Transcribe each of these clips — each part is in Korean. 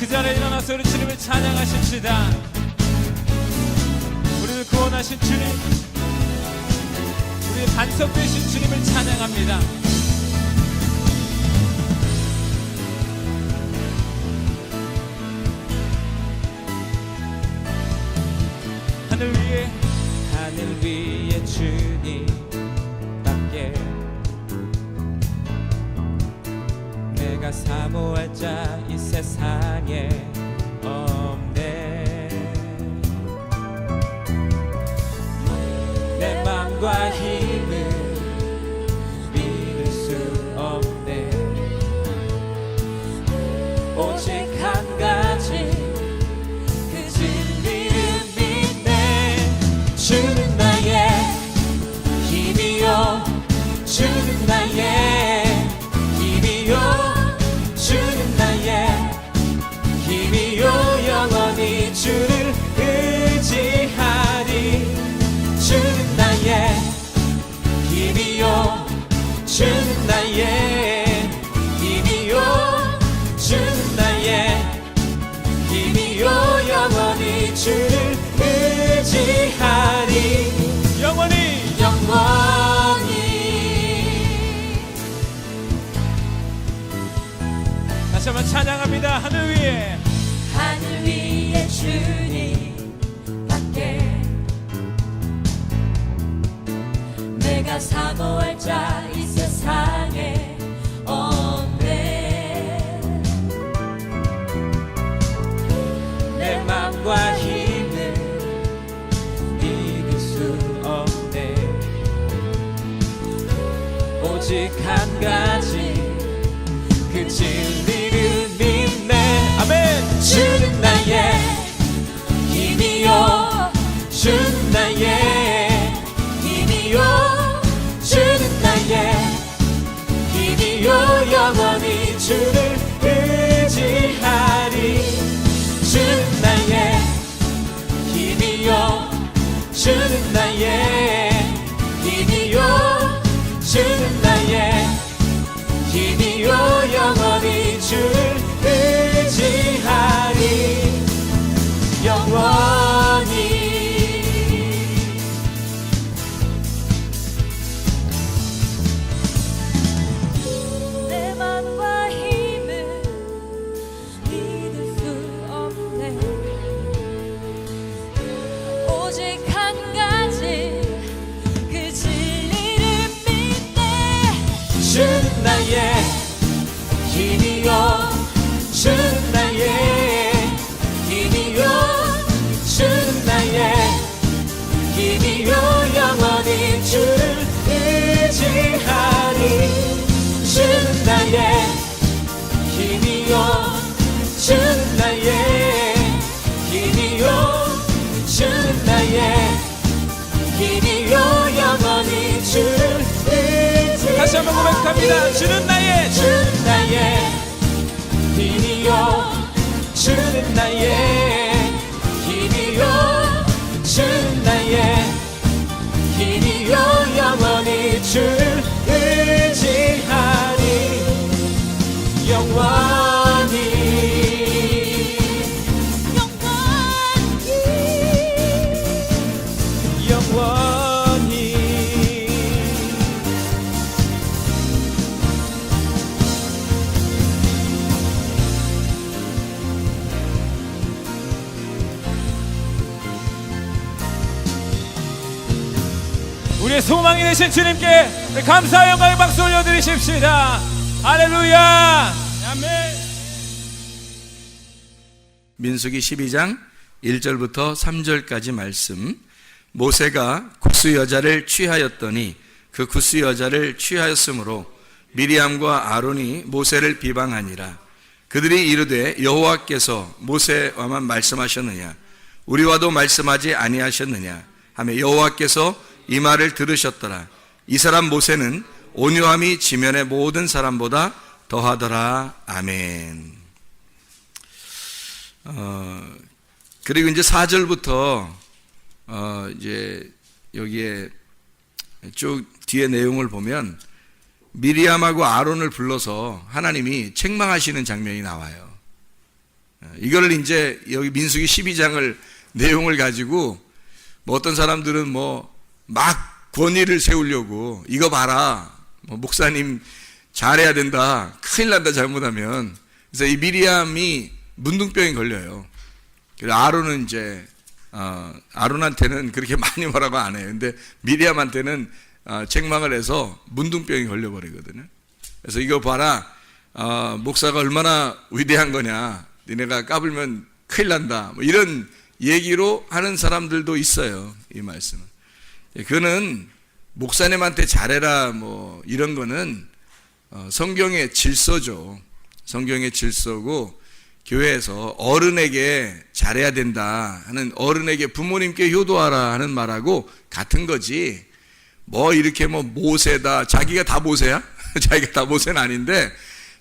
그 자리에 일어나서 우리 주님을 찬양하십시다. 우리를 구원하신 주님, 우리의 반석 되신 주님을 찬양합니다. 하늘 위에 주님밖에 내가 사모할 자 이 세상에 없네. 내 맘과 힘을 믿을 수 없네. 오직 한 가지 주는 나의 힘이요, 주는 나의 힘이요, 주는 나의 힘이요, 영원히 주를 의지하리. 주는 나의 힘이요, 주는 나의 힘이요, 주는 나의 힘이요, 영원히 주를 의지하리. 영원히 다시 한번 찬양합니다. 하늘 위에 주님밖에 내가 사모할 자 이 세상에 없네. 내 맘과 힘을 믿을 수 없네. 오직 한 가지 그 진리를 믿네. 아멘. 주는 나의 힘이요, 주는 나의 힘이요, 주는 나의 힘이요, 영원히 주를 의지하리. 주는 나의 힘이요, 주는 나의 힘이요, 주는 나의 힘이요, 영원히 주를 의지하리. 영원히 내 맘과 힘을 믿을 수 없네. 오직 한 가지 그 진리를 믿네. 주는 나의 힘이요, 주는 나의 힘이요, 주는 나의 힘이요, 영원히 주를 의지하리. 주는 나의 힘이요, 주는 나의 힘이요, 주는 나의 힘이요, 영원히 주를 의지하리. 다시 한번 고백합니다. 주는 나의 힘이요, 주는 나의 힘이요, 주는 나의 힘이요, 영원히 주를 의지하리. 영원히 영원히 우리의 소망이 되신 주님께 감사와 영광의 박수 올려드리십시다. 할렐루야. 아멘. 민수기 12장 1절부터 3절까지 말씀. 모세가 굿수 여자를 취하였더니 그 굿수 여자를 취하였으므로 미리암과 아론이 모세를 비방하니라. 그들이 이르되 여호와께서 모세와만 말씀하셨느냐 우리와도 말씀하지 아니하셨느냐 하며 여호와께서 이 말을 들으셨더라. 이 사람 모세는 온유함이 지면의 모든 사람보다 더하더라. 아멘. 그리고 이제 4절부터 이제 여기에 쭉 뒤에 내용을 보면 미리암하고 아론을 불러서 하나님이 책망하시는 장면이 나와요. 이거를 이제 여기 민수기 12장을 내용을 가지고 뭐 어떤 사람들은 뭐 막 권위를 세우려고 이거 봐라, 뭐 목사님 잘해야 된다, 큰일 난다 잘못하면. 그래서 이 미리암이 문둥병이 걸려요. 그래서 아론은 이제 아론한테는 그렇게 많이 뭐라고 안 해요. 근데 미리암한테는 책망을 해서 문둥병이 걸려버리거든요. 그래서 이거 봐라, 목사가 얼마나 위대한 거냐, 니네가 까불면 큰일 난다, 뭐 이런 얘기로 하는 사람들도 있어요. 이 말씀은 그거는 목사님한테 잘해라 뭐 이런 거는 성경의 질서죠. 성경의 질서고, 교회에서 어른에게 잘해야 된다 하는, 어른에게 부모님께 효도하라 하는 말하고 같은 거지. 뭐 이렇게 뭐 모세다, 자기가 다 모세야? 자기가 다 모세는 아닌데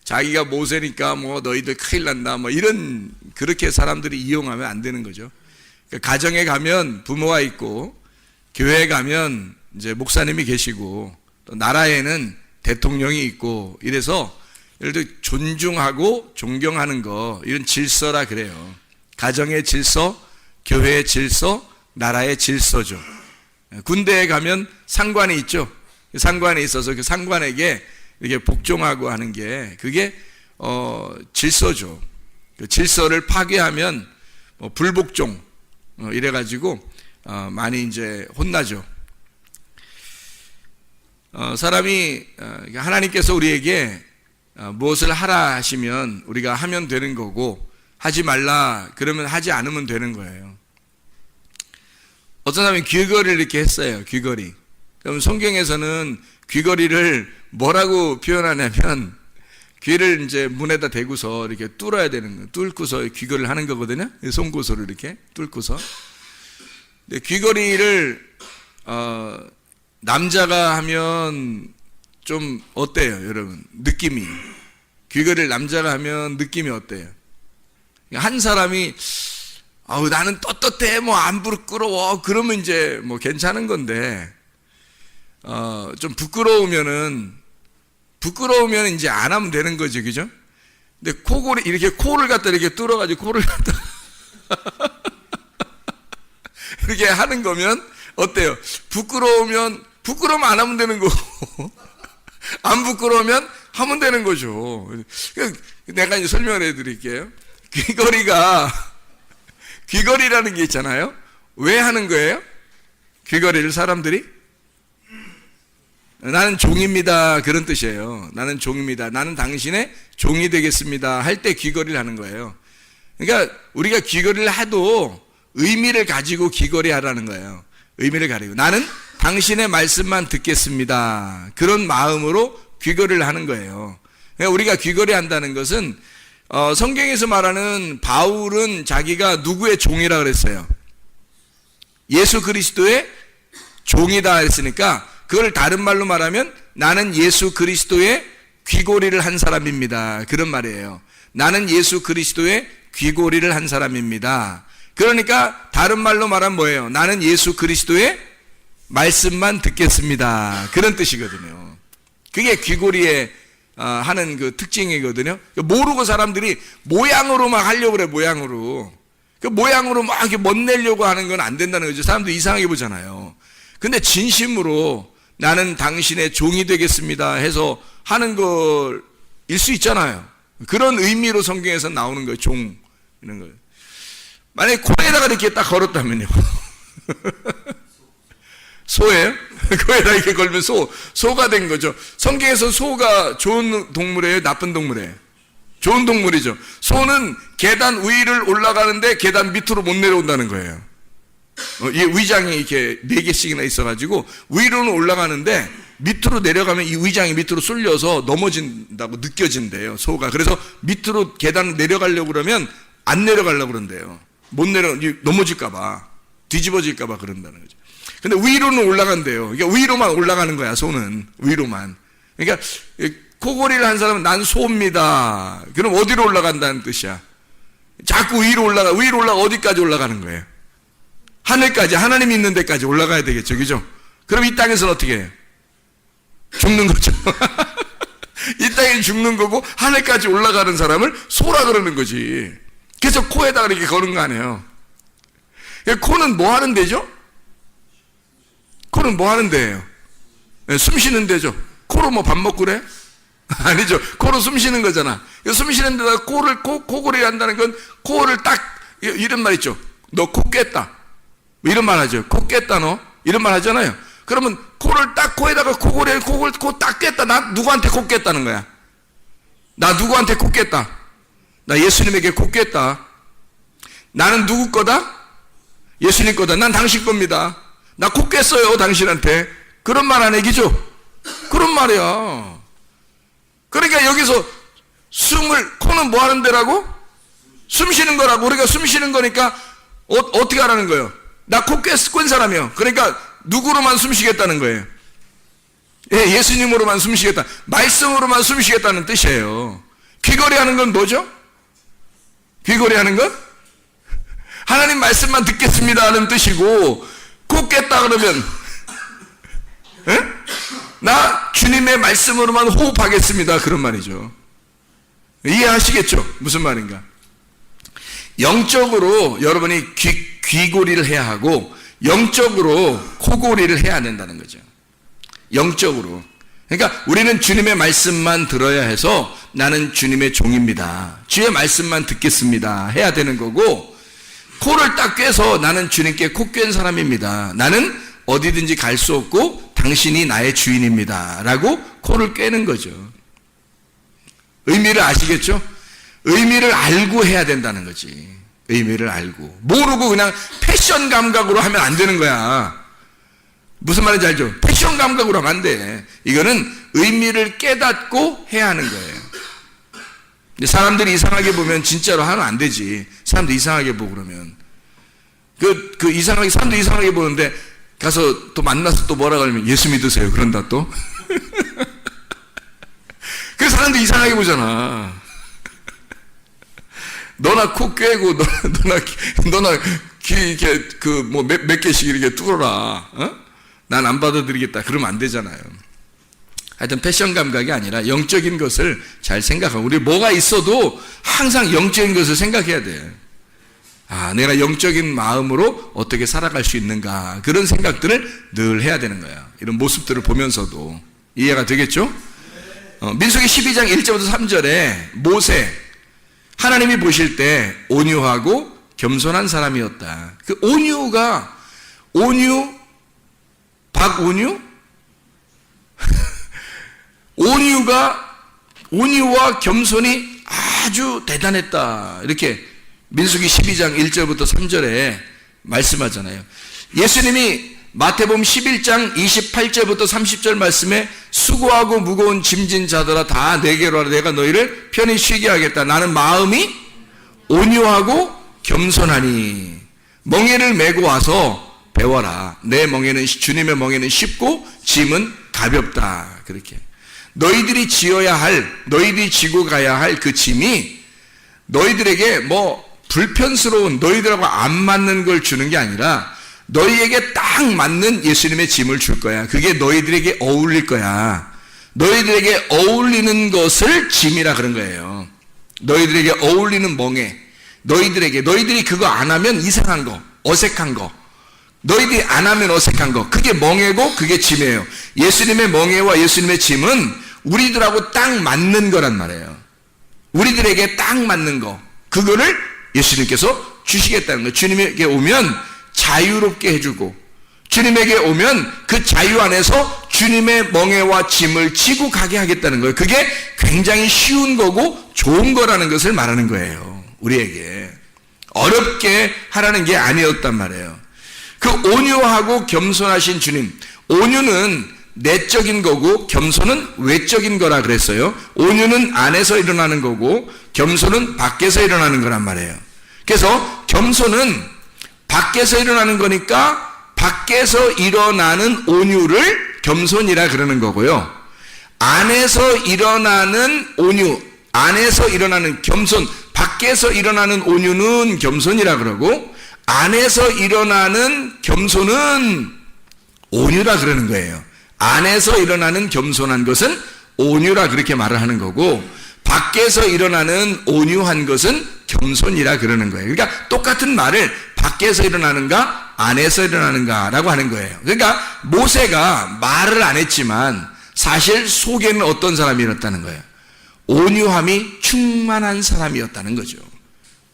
자기가 모세니까 뭐 너희들 큰일 난다 뭐 이런, 그렇게 사람들이 이용하면 안 되는 거죠. 그러니까 가정에 가면 부모가 있고, 교회에 가면 이제 목사님이 계시고, 또 나라에는 대통령이 있고, 이래서 예를 들어 존중하고 존경하는 거, 이런 질서라 그래요. 가정의 질서, 교회의 질서, 나라의 질서죠. 군대에 가면 상관이 있죠. 상관이 있어서 그 상관에게 이렇게 복종하고 하는 게, 그게 질서죠. 그 질서를 파괴하면 뭐 불복종 이래가지고 많이 이제 혼나죠. 사람이 하나님께서 우리에게 무엇을 하라 하시면 우리가 하면 되는 거고, 하지 말라 그러면 하지 않으면 되는 거예요. 어떤 사람이 귀걸이를 이렇게 했어요. 귀걸이. 그럼 성경에서는 귀걸이를 뭐라고 표현하냐면, 귀를 이제 문에다 대고서 이렇게 뚫어야 되는 거예요. 뚫고서 귀걸이를 하는 거거든요. 송곳으로 이렇게 뚫고서. 근데 귀걸이를 남자가 하면 좀 어때요, 여러분? 느낌이. 귀걸이를 남자가 하면 느낌이 어때요? 한 사람이 나는 떳떳해, 뭐 안 부끄러워, 그러면 이제 뭐 괜찮은 건데, 좀 부끄러우면 이제 안 하면 되는 거죠, 그죠? 근데 코골이 이렇게 코를 갖다 이렇게 뚫어가지고 코를 갖다 이렇게 하는 거면 어때요? 부끄러우면 안 하면 되는 거고, 안 부끄러우면 하면 되는 거죠. 내가 이제 설명을 해드릴게요. 귀걸이라는 게 있잖아요. 왜 하는 거예요? 귀걸이를 사람들이? 나는 종입니다, 그런 뜻이에요. 나는 종입니다, 나는 당신의 종이 되겠습니다 할 때 귀걸이를 하는 거예요. 그러니까 우리가 귀걸이를 해도 의미를 가지고 귀걸이 하라는 거예요. 의미를 가지고 나는 당신의 말씀만 듣겠습니다, 그런 마음으로 귀걸이를 하는 거예요. 그러니까 우리가 귀걸이 한다는 것은 성경에서 말하는 바울은 자기가 누구의 종이라 그랬어요? 예수 그리스도의 종이다 했으니까, 그걸 다른 말로 말하면 나는 예수 그리스도의 귀걸이를 한 사람입니다, 그런 말이에요. 나는 예수 그리스도의 귀걸이를 한 사람입니다. 그러니까 다른 말로 말하면 뭐예요? 나는 예수 그리스도의 말씀만 듣겠습니다, 그런 뜻이거든요. 그게 귀걸이의 하는 그 특징이거든요. 모르고 사람들이 모양으로 막 하려고 그래. 모양으로 막 이렇게 멋내려고 하는 건 안 된다는 거죠. 사람들 이상하게 보잖아요. 근데 진심으로 나는 당신의 종이 되겠습니다 해서 하는 걸일 수 있잖아요. 그런 의미로 성경에서 나오는 거예요. 종, 이런 거예요. 만약에 코에다가 이렇게 딱 걸었다면요. 소예요? 코에다 이렇게 걸면 소가 된 거죠. 성경에서 소가 좋은 동물이에요, 나쁜 동물이에요? 좋은 동물이죠. 소는 계단 위를 올라가는데 계단 밑으로 못 내려온다는 거예요. 이 위장이 이렇게 4개씩이나 있어가지고 위로는 올라가는데 밑으로 내려가면 이 위장이 밑으로 쏠려서 넘어진다고 느껴진대요, 소가. 그래서 밑으로 계단 내려가려고 그러면 안 내려가려고 그런대요. 못 넘어질까봐, 뒤집어질까봐 그런다는 거죠. 근데 위로는 올라간대요. 그러니까 위로만 올라가는 거야, 소는. 위로만. 그러니까 코골이를 한 사람은 난 소입니다. 그럼 어디로 올라간다는 뜻이야? 자꾸 위로 올라가 어디까지 올라가는 거예요? 하늘까지, 하나님이 있는 데까지 올라가야 되겠죠, 그죠? 그럼 이 땅에서는 어떻게 해요? 죽는 거죠. 이 땅에 죽는 거고 하늘까지 올라가는 사람을 소라 그러는 거지. 그래서 코에다 이렇게 거는 거 아니에요. 코는 뭐 하는 데죠? 코는 뭐 하는 데예요? 숨 쉬는 데죠. 코로 뭐 밥 먹고 그래? 아니죠. 코로 숨 쉬는 거잖아. 숨 쉬는 데다가 코골이 한다는 건 코를 딱, 이런 말 있죠. 너 코 깼다. 이런 말 하죠. 코 깼다 너. 이런 말 하잖아요. 그러면 코를 딱 코에다가 코골이, 코 딱 깼다. 나 누구한테 코 깼다는 거야? 나 누구한테 코 깼다? 나 예수님에게 코 깼다. 나는 누구 거다? 예수님 거다. 난 당신 겁니다. 나 코 깼어요, 당신한테. 그런 말 안 얘기죠? 그런 말이야. 그러니까 여기서 코는 뭐 하는 데라고? 숨 쉬는 거라고. 우리가 숨 쉬는 거니까 어떻게 하라는 거예요? 나 코 깬 사람이요. 그러니까 누구로만 숨 쉬겠다는 거예요? 예, 예수님으로만 숨 쉬겠다. 말씀으로만 숨 쉬겠다는 뜻이에요. 귀걸이 하는 건 뭐죠? 귀걸이 하는 건? 하나님 말씀만 듣겠습니다 하는 뜻이고, 코 깼다 그러면, 예? 나 주님의 말씀으로만 호흡하겠습니다. 그런 말이죠. 이해하시겠죠? 무슨 말인가? 영적으로 여러분이 귀고리를 해야 하고, 영적으로 코고리를 해야 된다는 거죠. 영적으로. 그러니까 우리는 주님의 말씀만 들어야 해서 나는 주님의 종입니다. 주의 말씀만 듣겠습니다. 해야 되는 거고, 코를 딱 꿰서 나는 주님께 코 꿰는 사람입니다. 나는 어디든지 갈 수 없고 당신이 나의 주인입니다. 라고 코를 꿰는 거죠. 의미를 아시겠죠? 의미를 알고 해야 된다는 거지. 의미를 알고. 모르고 그냥 패션 감각으로 하면 안 되는 거야. 무슨 말인지 알죠? 패션 감각으로 하면 안 돼. 이거는 의미를 깨닫고 해야 하는 거예요. 근데 사람들이 이상하게 보면 진짜로 하면 안 되지. 사람들 이상하게 보고 그러면. 사람들 이상하게 보는데 가서 또 만나서 또 뭐라 그러면 예수 믿으세요. 그런다 또. 그래서 사람들 이상하게 보잖아. 너나 코 꿰고, 너나 귀, 이렇게, 몇 개씩 이렇게 뚫어라. 어? 난 안 받아들이겠다. 그러면 안 되잖아요. 하여튼 패션 감각이 아니라 영적인 것을 잘 생각하고, 우리 뭐가 있어도 항상 영적인 것을 생각해야 돼. 아, 내가 영적인 마음으로 어떻게 살아갈 수 있는가. 그런 생각들을 늘 해야 되는 거야. 이런 모습들을 보면서도. 이해가 되겠죠? 민수기 12장 1절부터 3절에 모세, 하나님이 보실 때 온유하고 겸손한 사람이었다. 그 박온유? 온유와 겸손이 아주 대단했다. 이렇게 민수기 12장 1절부터 3절에 말씀하잖아요. 예수님이 마태복음 11장 28절부터 30절 말씀에 수고하고 무거운 짐진 자들아 다 내게로 와라. 내가 너희를 편히 쉬게 하겠다. 나는 마음이 온유하고 겸손하니 멍에를 메고 와서 배워라. 내 멍에는 주님의 멍에는 쉽고 짐은 가볍다. 그렇게 너희들이 지고 가야 할 그 짐이 너희들에게 불편스러운 너희들하고 안 맞는 걸 주는 게 아니라 너희에게 딱 맞는 예수님의 짐을 줄 거야. 그게 너희들에게 어울릴 거야. 너희들에게 어울리는 것을 짐이라 그런 거예요. 너희들에게 어울리는 멍에, 너희들이 그거 안 하면 이상한 거, 어색한 거, 너희들이 안 하면 어색한 거, 그게 멍에고 그게 짐이에요. 예수님의 멍에와 예수님의 짐은 우리들하고 딱 맞는 거란 말이에요. 우리들에게 딱 맞는 거, 그거를 예수님께서 주시겠다는 거예요. 주님에게 오면 자유롭게 해주고, 주님에게 오면 그 자유 안에서 주님의 멍에와 짐을 지고 가게 하겠다는 거예요. 그게 굉장히 쉬운 거고 좋은 거라는 것을 말하는 거예요. 우리에게 어렵게 하라는 게 아니었단 말이에요. 그 온유하고 겸손하신 주님, 온유는 내적인 거고 겸손은 외적인 거라 그랬어요. 온유는 안에서 일어나는 거고 겸손은 밖에서 일어나는 거란 말이에요. 그래서 겸손은 밖에서 일어나는 거니까 밖에서 일어나는 온유를 겸손이라 그러는 거고요. 안에서 일어나는 온유, 안에서 일어나는 겸손, 밖에서 일어나는 온유는 겸손이라 그러고 안에서 일어나는 겸손은 온유라 그러는 거예요. 안에서 일어나는 겸손한 것은 온유라 그렇게 말을 하는 거고 밖에서 일어나는 온유한 것은 겸손이라 그러는 거예요. 그러니까 똑같은 말을 밖에서 일어나는가 안에서 일어나는가라고 하는 거예요. 그러니까 모세가 말을 안 했지만 사실 속에는 어떤 사람이었다는 거예요. 온유함이 충만한 사람이었다는 거죠.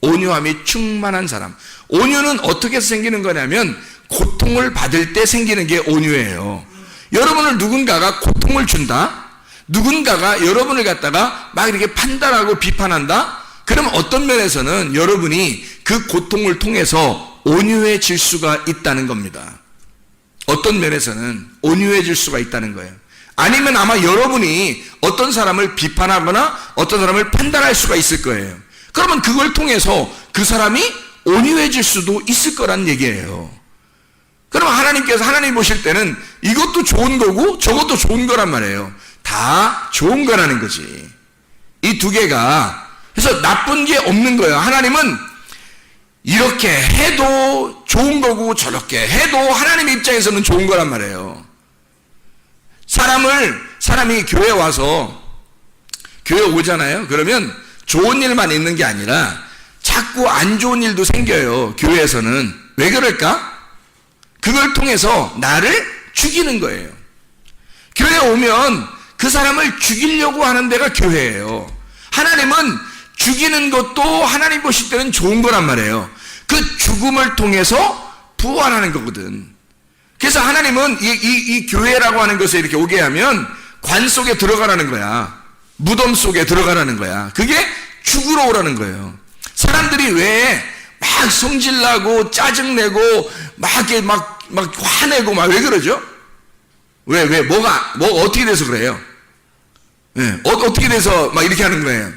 온유함이 충만한 사람. 온유는 어떻게 생기는 거냐면 고통을 받을 때 생기는 게 온유예요. 여러분을 누군가가 고통을 준다? 누군가가 여러분을 갖다가 막 이렇게 판단하고 비판한다? 그럼 어떤 면에서는 여러분이 그 고통을 통해서 온유해질 수가 있다는 겁니다. 어떤 면에서는 온유해질 수가 있다는 거예요. 아니면 아마 여러분이 어떤 사람을 비판하거나 어떤 사람을 판단할 수가 있을 거예요. 그러면 그걸 통해서 그 사람이 온유해질 수도 있을 거란 얘기예요. 그럼 하나님 보실 때는 이것도 좋은 거고 저것도 좋은 거란 말이에요. 다 좋은 거라는 거지. 이 두 개가. 그래서 나쁜 게 없는 거예요. 하나님은 이렇게 해도 좋은 거고 저렇게 해도 하나님 입장에서는 좋은 거란 말이에요. 사람이 교회에 와서 교회 오잖아요. 그러면 좋은 일만 있는 게 아니라 자꾸 안 좋은 일도 생겨요. 교회에서는. 왜 그럴까? 그걸 통해서 나를 죽이는 거예요. 교회에 오면 그 사람을 죽이려고 하는 데가 교회예요. 하나님은 죽이는 것도 하나님 보실 때는 좋은 거란 말이에요. 그 죽음을 통해서 부활하는 거거든. 그래서 하나님은 이 교회라고 하는 것에 이렇게 오게 하면 관 속에 들어가라는 거야. 무덤 속에 들어가라는 거야. 그게 죽으러 오라는 거예요. 사람들이 왜 막 성질나고 짜증내고 막 화내고 막 왜 그러죠? 뭐가 어떻게 돼서 그래요? 네, 어떻게 돼서 막 이렇게 하는 거예요?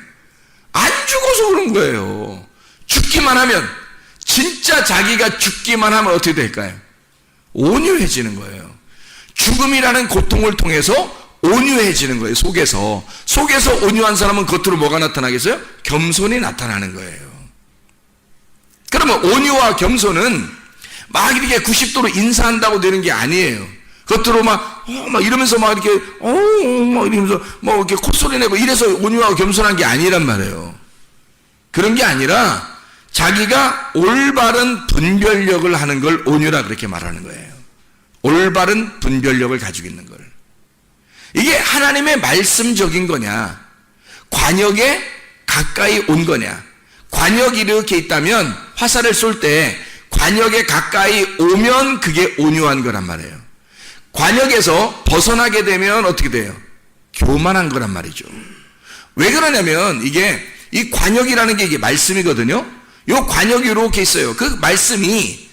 안 죽어서 그런 거예요. 죽기만 하면, 진짜 자기가 죽기만 하면 어떻게 될까요? 온유해지는 거예요. 죽음이라는 고통을 통해서 온유해지는 거예요. 속에서 온유한 사람은 겉으로 뭐가 나타나겠어요? 겸손이 나타나는 거예요. 그러면 온유와 겸손은 막 이렇게 90도로 인사한다고 되는 게 아니에요. 겉으로 막 이러면서 막 이렇게 막 이러면서 뭐 이렇게 콧소리 내고 이래서 온유하고 겸손한 게 아니란 말이에요. 그런 게 아니라 자기가 올바른 분별력을 하는 걸 온유라 그렇게 말하는 거예요. 올바른 분별력을 가지고 있는 걸. 이게 하나님의 말씀적인 거냐, 관역에 가까이 온 거냐. 관역이 이렇게 있다면 화살을 쏠 때 관역에 가까이 오면 그게 온유한 거란 말이에요. 관역에서 벗어나게 되면 어떻게 돼요? 교만한 거란 말이죠. 왜 그러냐면 이 관역이라는 게 이게 말씀이거든요. 이 관역이 이렇게 있어요. 그 말씀이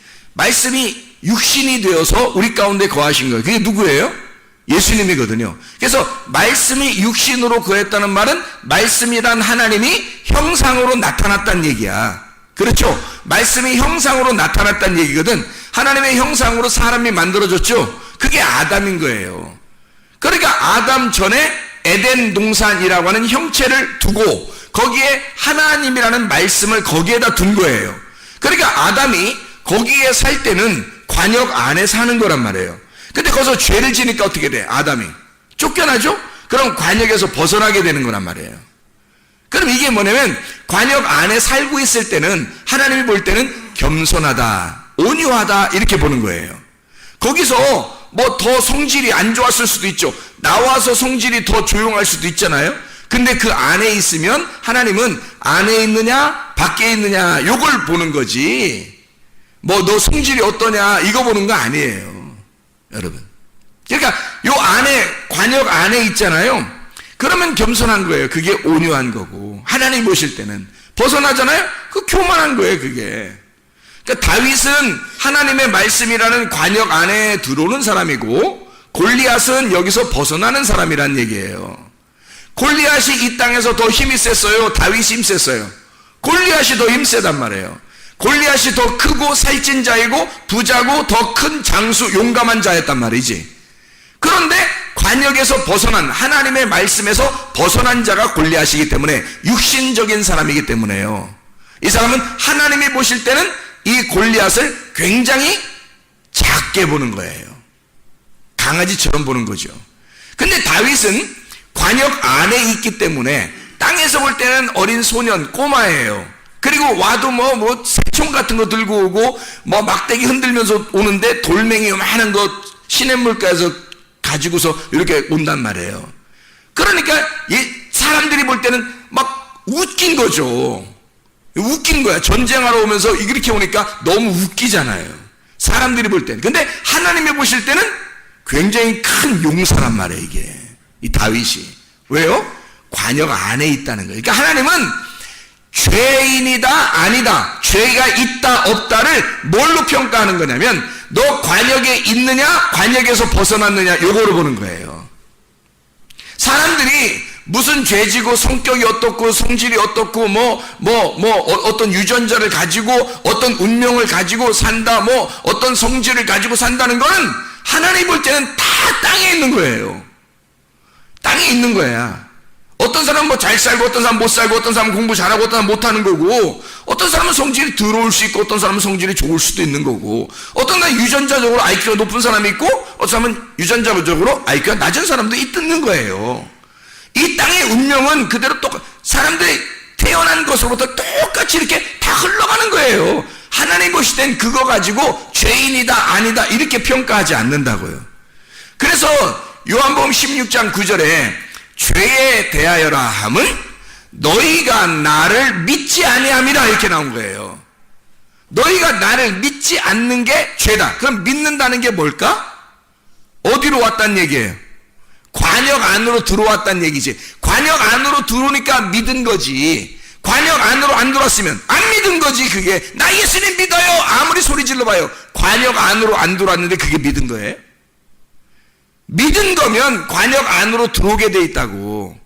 육신이 되어서 우리 가운데 거하신 거예요. 그게 누구예요? 예수님이거든요. 그래서 말씀이 육신으로 거했다는 말은 말씀이란 하나님이 형상으로 나타났다는 얘기야. 그렇죠? 말씀이 형상으로 나타났다는 얘기거든. 하나님의 형상으로 사람이 만들어졌죠? 그게 아담인 거예요. 그러니까 아담 전에 에덴 동산이라고 하는 형체를 두고 거기에 하나님이라는 말씀을 거기에다 둔 거예요. 그러니까 아담이 거기에 살 때는 관역 안에 사는 거란 말이에요. 근데 거기서 죄를 지니까 어떻게 돼? 아담이 쫓겨나죠? 그럼 관역에서 벗어나게 되는 거란 말이에요. 그럼 이게 뭐냐면 관역 안에 살고 있을 때는 하나님이 볼 때는 겸손하다, 온유하다 이렇게 보는 거예요. 거기서 뭐 더 성질이 안 좋았을 수도 있죠. 나와서 성질이 더 조용할 수도 있잖아요. 근데 그 안에 있으면 하나님은 안에 있느냐 밖에 있느냐 요걸 보는 거지, 뭐 너 성질이 어떠냐 이거 보는 거 아니에요, 여러분. 그러니까 요 안에 관역 안에 있잖아요. 그러면 겸손한 거예요. 그게 온유한 거고, 하나님 보실 때는 벗어나잖아요. 그 교만한 거예요, 그게. 그러니까 다윗은 하나님의 말씀이라는 관역 안에 들어오는 사람이고, 골리앗은 여기서 벗어나는 사람이란 얘기예요. 골리앗이 이 땅에서 더 힘이 셌어요? 다윗이 힘 셌어요? 골리앗이 더 힘 세단 말이에요. 골리앗이 더 크고 살찐 자이고 부자고 더 큰 장수 용감한 자였단 말이지. 그런데 관역에서 벗어난, 하나님의 말씀에서 벗어난 자가 골리앗이기 때문에, 육신적인 사람이기 때문에요. 이 사람은 하나님이 보실 때는 이 골리앗을 굉장히 작게 보는 거예요. 강아지처럼 보는 거죠. 근데 다윗은 관역 안에 있기 때문에 땅에 땅에서 볼 때는 어린 소년, 꼬마예요. 그리고 와도 뭐 새총 같은 거 들고 오고, 뭐 막대기 흔들면서 오는데 돌멩이 많은 거 시냇물가에서 가지고서 이렇게 온단 말이에요. 그러니까 사람들이 볼 때는 막 웃긴 거죠. 웃긴 거야. 전쟁하러 오면서 이렇게 오니까 너무 웃기잖아요. 사람들이 볼 때는. 근데 하나님이 보실 때는 굉장히 큰 용사란 말이에요, 이게. 이 다윗이. 왜요? 관역 안에 있다는 거예요. 그러니까 하나님은 죄인이다, 아니다, 죄가 있다, 없다를 뭘로 평가하는 거냐면, 너 관역에 있느냐, 관역에서 벗어났느냐, 요거로 보는 거예요. 사람들이 무슨 죄지고 성격이 어떻고 성질이 어떻고 어떤 유전자를 가지고 어떤 운명을 가지고 산다, 어떤 성질을 가지고 산다는 거는 하나님 볼 때는 다 땅에 있는 거예요. 땅에 있는 거야. 어떤 사람은 잘 살고 어떤 사람은 못 살고 어떤 사람은 공부 잘하고 어떤 사람은 못하는 거고, 어떤 사람은 성질이 더러울 수 있고 어떤 사람은 성질이 좋을 수도 있는 거고, 어떤 사람은 유전자적으로 IQ가 높은 사람이 있고 어떤 사람은 유전자적으로 IQ가 낮은 사람도 있는 거예요. 이 땅의 운명은 그대로 사람들이 태어난 것으로부터 똑같이 이렇게 다 흘러가는 거예요. 하나님 보실 땐 그거 가지고 죄인이다, 아니다 이렇게 평가하지 않는다고요. 그래서 요한복음 16장 9절에 죄에 대하여라 함은 너희가 나를 믿지 아니함이라 이렇게 나온 거예요. 너희가 나를 믿지 않는 게 죄다. 그럼 믿는다는 게 뭘까? 어디로 왔단 얘기예요? 관역 안으로 들어왔단 얘기지. 관역 안으로 들어오니까 믿은 거지. 관역 안으로 안 들어왔으면 안 믿은 거지. 그게 나 예수님 믿어요 아무리 소리 질러봐요. 관역 안으로 안 들어왔는데 그게 믿은 거예요? 믿은 거면 관역 안으로 들어오게 돼 있다고.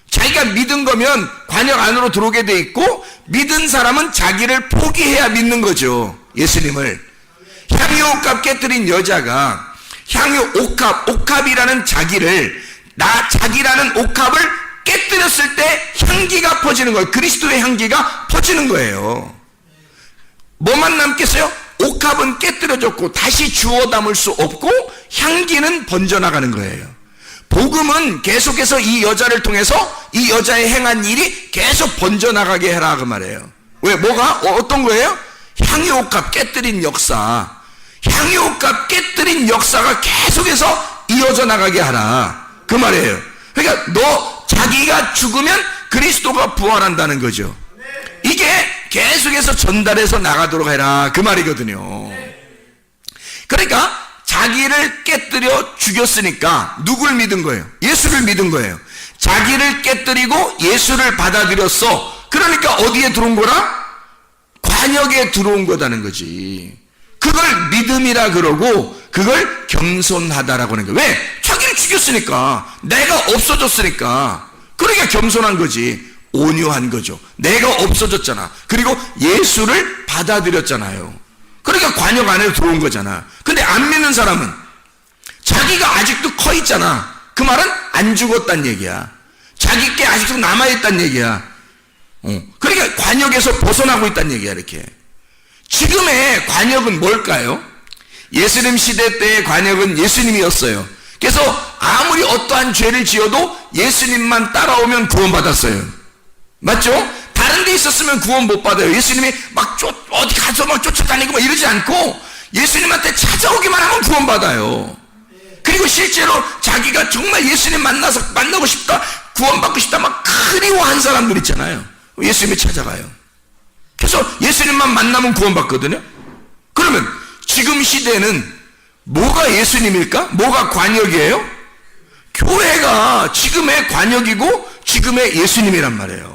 자기가 믿은 거면 관역 안으로 들어오게 돼 있고, 믿은 사람은 자기를 포기해야 믿는 거죠. 예수님을. 향유옥합 깨뜨린 여자가 옥합이라는 자기라는 옥합을 깨뜨렸을 때 향기가 퍼지는 거예요. 그리스도의 향기가 퍼지는 거예요. 뭐만 남겠어요? 옥합은 깨뜨려졌고 다시 주워 담을 수 없고 향기는 번져나가는 거예요. 복음은 계속해서 이 여자를 통해서 이 여자의 행한 일이 계속 번져나가게 해라 그 말이에요. 왜? 뭐가? 어떤 거예요? 향유옥합 깨뜨린 역사. 향유옥합 깨뜨린 역사가 계속해서 이어져 나가게 하라 그 말이에요. 그러니까 자기가 죽으면 그리스도가 부활한다는 거죠. 이게 계속해서 전달해서 나가도록 해라 그 말이거든요. 그러니까 자기를 깨뜨려 죽였으니까 누굴 믿은 거예요? 예수를 믿은 거예요. 자기를 깨뜨리고 예수를 받아들였어. 그러니까 어디에 들어온 거라? 관역에 들어온 거다는 거지. 그걸 믿음이라 그러고 그걸 겸손하다라고 하는 거예요. 왜? 자기를 죽였으니까, 내가 없어졌으니까. 그러니까 겸손한 거지. 온유한 거죠. 내가 없어졌잖아. 그리고 예수를 받아들였잖아요. 그러니까 관역 안에 들어온 거잖아. 근데 안 믿는 사람은 자기가 아직도 커 있잖아. 그 말은 안 죽었단 얘기야. 자기 게 아직도 남아있단 얘기야. 그러니까 관역에서 벗어나고 있단 얘기야. 이렇게. 지금의 관역은 뭘까요? 예수님 시대 때의 관역은 예수님이었어요. 그래서 아무리 어떠한 죄를 지어도 예수님만 따라오면 구원받았어요. 맞죠? 다른 데 있었으면 구원 못 받아요. 예수님이 막 어디 가서 막 쫓아다니고 막 이러지 않고 예수님한테 찾아오기만 하면 구원 받아요. 그리고 실제로 자기가 정말 예수님 만나고 싶다, 구원받고 싶다 막 그리워한 사람들 있잖아요. 예수님이 찾아가요. 그래서 예수님만 만나면 구원받거든요. 그러면 지금 시대는 뭐가 예수님일까? 뭐가 관역이에요? 교회가 지금의 관역이고 지금의 예수님이란 말이에요.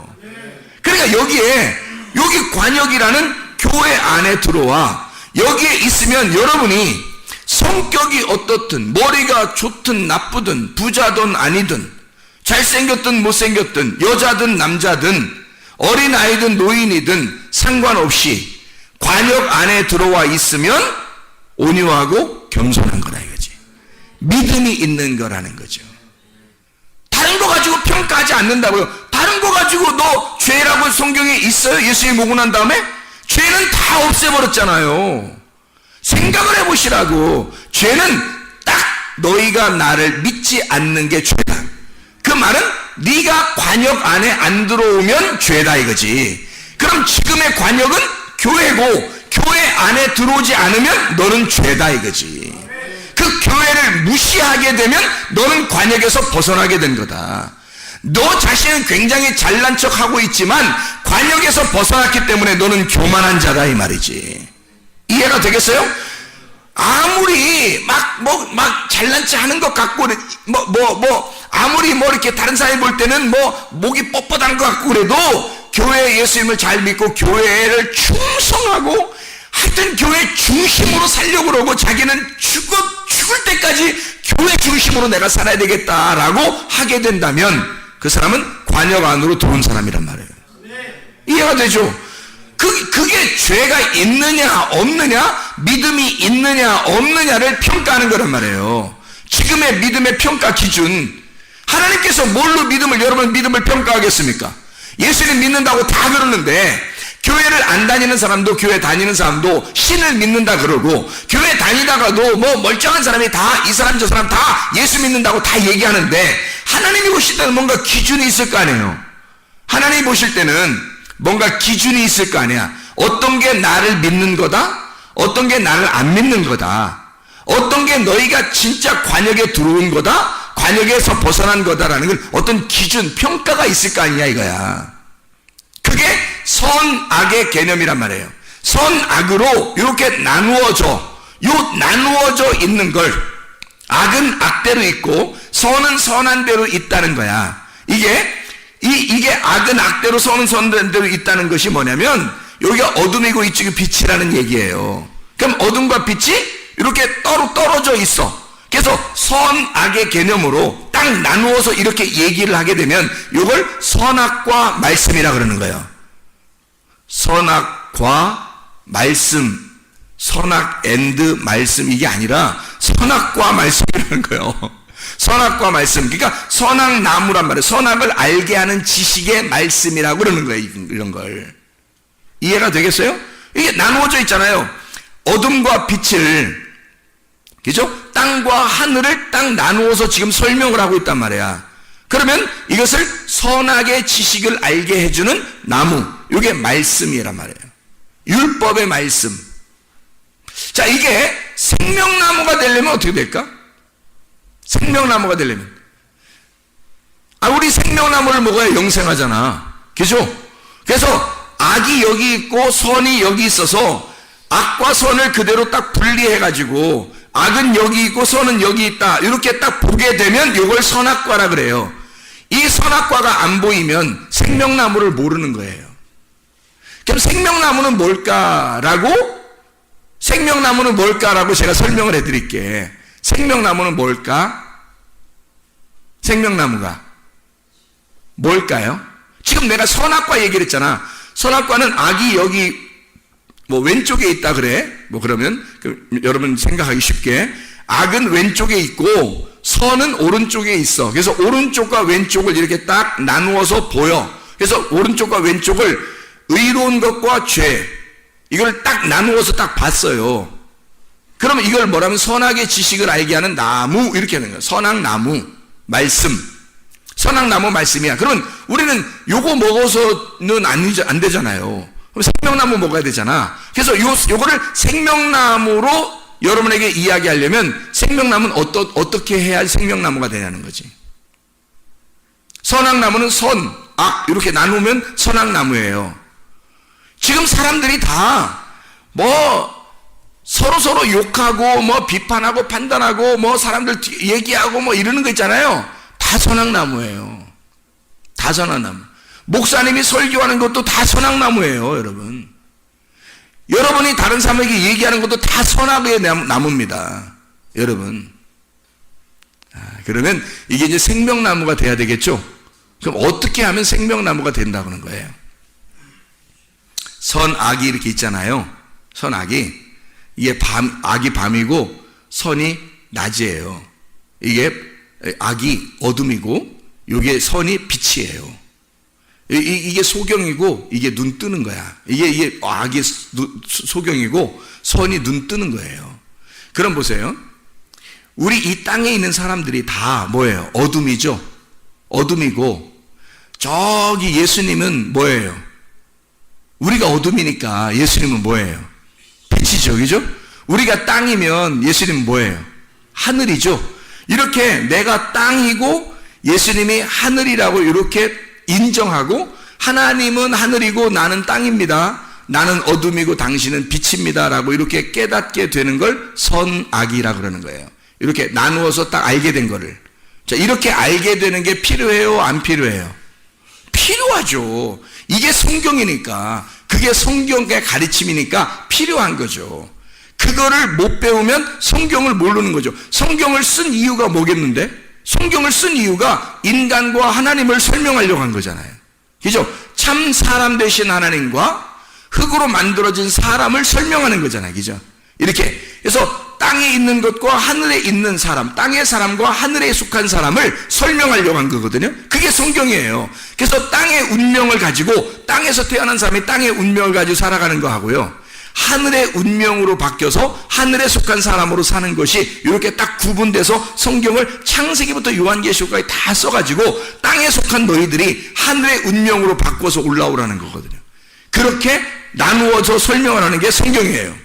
그러니까 여기 관역이라는 교회 안에 들어와 여기에 있으면 여러분이 성격이 어떻든 머리가 좋든 나쁘든 부자든 아니든 잘생겼든 못생겼든 여자든 남자든 어린아이든 노인이든 상관없이 관역 안에 들어와 있으면 온유하고 겸손한 거다 이거지. 믿음이 있는 거라는 거죠. 다른 거 가지고 평가하지 않는다고요. 다른 거 가지고 너 죄라고 성경에 있어요? 예수님 오고 난 다음에? 죄는 다 없애버렸잖아요. 생각을 해보시라고. 죄는 딱 너희가 나를 믿지 않는 게 죄다. 그 말은 네가 관역 안에 안 들어오면 죄다 이거지. 그럼 지금의 관역은 교회고 교회 안에 들어오지 않으면 너는 죄다 이거지. 그 교회를 무시하게 되면 너는 관역에서 벗어나게 된 거다. 너 자신은 굉장히 잘난 척하고 있지만 관역에서 벗어났기 때문에 너는 교만한 자다 이 말이지. 이해가 되겠어요? 아무리 막 잘난 척 하는 것 같고 아무리 이렇게 다른 사람이 볼 때는 목이 뻣뻣한 것 같고 그래도 교회 예수님을 잘 믿고 교회를 충성하고 하여튼 교회 중심으로 살려고 그러고 자기는 죽을 때까지 교회 중심으로 내가 살아야 되겠다라고 하게 된다면 그 사람은 관역 안으로 들어온 사람이란 말이에요. 이해가 되죠? 그게 죄가 있느냐 없느냐, 믿음이 있느냐 없느냐를 평가하는 거란 말이에요. 지금의 믿음의 평가 기준, 하나님께서 뭘로 여러분 믿음을 평가하겠습니까? 예수님 믿는다고 다 그러는데 교회를 안 다니는 사람도 교회 다니는 사람도 신을 믿는다 그러고 교회 다니다가도 멀쩡한 사람이 다 이 사람 저 사람 다 예수 믿는다고 다 얘기하는데 하나님이 보실 때는 뭔가 기준이 있을 거 아니에요. 하나님이 보실 때는 뭔가 기준이 있을 거 아니야. 어떤 게 나를 믿는 거다, 어떤 게 나를 안 믿는 거다, 어떤 게 너희가 진짜 관역에 들어온 거다, 관역에서 벗어난 거다라는 걸 어떤 기준, 평가가 있을 거 아니냐 이거야. 그게 선악의 개념이란 말이에요. 선악으로 이렇게 나누어져 있는 걸, 악은 악대로 있고 선은 선한 대로 있다는 거야. 이게 악은 악대로 선은 선대로 있다는 것이 뭐냐면 여기가 어둠이고 이쪽이 빛이라는 얘기예요. 그럼 어둠과 빛이 이렇게 떨어져 있어. 그래서 선악의 개념으로 딱 나누어서 이렇게 얘기를 하게 되면 이걸 선악과 말씀이라 그러는 거예요. 선악과 말씀, 선악 앤드 말씀, 이게 아니라 선악과 말씀이라는 거예요. 선악과 말씀, 그러니까 선악나무란 말이에요. 선악을 알게 하는 지식의 말씀이라고 그러는 거예요. 이런 걸 이해가 되겠어요? 이게 나누어져 있잖아요. 어둠과 빛을, 그죠? 땅과 하늘을 딱 나누어서 지금 설명을 하고 있단 말이야. 그러면 이것을 선악의 지식을 알게 해주는 나무, 이게 말씀이란 말이에요. 율법의 말씀. 자, 이게 생명나무가 되려면 어떻게 될까? 생명나무가 되려면, 우리 생명나무를 먹어야 영생하잖아. 그죠? 그래서 악이 여기 있고 선이 여기 있어서 악과 선을 그대로 딱 분리해가지고 악은 여기 있고 선은 여기 있다 이렇게 딱 보게 되면 이걸 선악과라 그래요. 이 선악과가 안 보이면 생명나무를 모르는 거예요. 그럼 생명나무는 뭘까라고 제가 설명을 해드릴게. 생명나무는 뭘까? 생명나무가 뭘까요? 지금 내가 선악과 얘기를 했잖아. 선악과는 악이 여기 왼쪽에 있다 그래. 그러면 여러분 생각하기 쉽게 악은 왼쪽에 있고 선은 오른쪽에 있어. 그래서 오른쪽과 왼쪽을 이렇게 딱 나누어서 보여. 그래서 오른쪽과 왼쪽을 의로운 것과 죄, 이걸 딱 나누어서 딱 봤어요. 그러면 이걸 뭐라면 선악의 지식을 알게 하는 나무, 이렇게 하는 거야. 선악나무 말씀, 선악나무 말씀이야. 그러면 우리는 요거 먹어서는 안 되잖아요. 그럼 생명나무 먹어야 되잖아. 그래서 요거를 생명나무로 여러분에게 이야기하려면 생명나무는 어떻게 해야 생명나무가 되냐는 거지. 선악나무는 선, 악 이렇게 나누면 선악나무예요. 지금 사람들이 다 서로 욕하고 비판하고 판단하고 사람들 얘기하고 이러는 거 있잖아요. 다 선악나무예요. 다 선악나무. 목사님이 설교하는 것도 다 선악나무예요, 여러분. 여러분이 다른 사람에게 얘기하는 것도 다 선악의 나무입니다, 여러분. 그러면 이게 이제 생명나무가 돼야 되겠죠? 그럼 어떻게 하면 생명나무가 된다는 거예요? 선악이 이렇게 있잖아요. 선악이. 이게 악이 밤이고 선이 낮이에요. 이게 악이 어둠이고 이게 선이 빛이에요. 이게 소경이고 이게 눈 뜨는 거야. 이게 악이 소경이고 선이 눈 뜨는 거예요. 그럼 보세요. 우리 이 땅에 있는 사람들이 다 뭐예요? 어둠이죠. 어둠이고 저기 예수님은 뭐예요? 우리가 어둠이니까 예수님은 뭐예요? 빛이죠, 그죠? 우리가 땅이면 예수님은 뭐예요? 하늘이죠. 이렇게 내가 땅이고 예수님이 하늘이라고 이렇게 인정하고, 하나님은 하늘이고 나는 땅입니다, 나는 어둠이고 당신은 빛입니다 라고 이렇게 깨닫게 되는 걸 선악이라 그러는 거예요. 이렇게 나누어서 딱 알게 된 거를. 자, 이렇게 알게 되는 게 필요해요, 안 필요해요? 필요하죠. 이게 성경이니까, 그게 성경의 가르침이니까 필요한 거죠. 그거를 못 배우면 성경을 모르는 거죠. 성경을 쓴 이유가 뭐겠는데? 성경을 쓴 이유가 인간과 하나님을 설명하려고 한 거잖아요. 그죠? 참 사람 되신 하나님과 흙으로 만들어진 사람을 설명하는 거잖아요. 그죠? 이렇게. 그래서 땅에 있는 것과 하늘에 있는 사람, 땅의 사람과 하늘에 속한 사람을 설명하려고 한 거거든요. 그게 성경이에요. 그래서 땅의 운명을 가지고, 땅에서 태어난 사람이 땅의 운명을 가지고 살아가는 거 하고요, 하늘의 운명으로 바뀌어서 하늘에 속한 사람으로 사는 것이 이렇게 딱 구분돼서 성경을 창세기부터 요한계시록까지 다 써가지고 땅에 속한 너희들이 하늘의 운명으로 바꿔서 올라오라는 거거든요. 그렇게 나누어서 설명을 하는 게 성경이에요.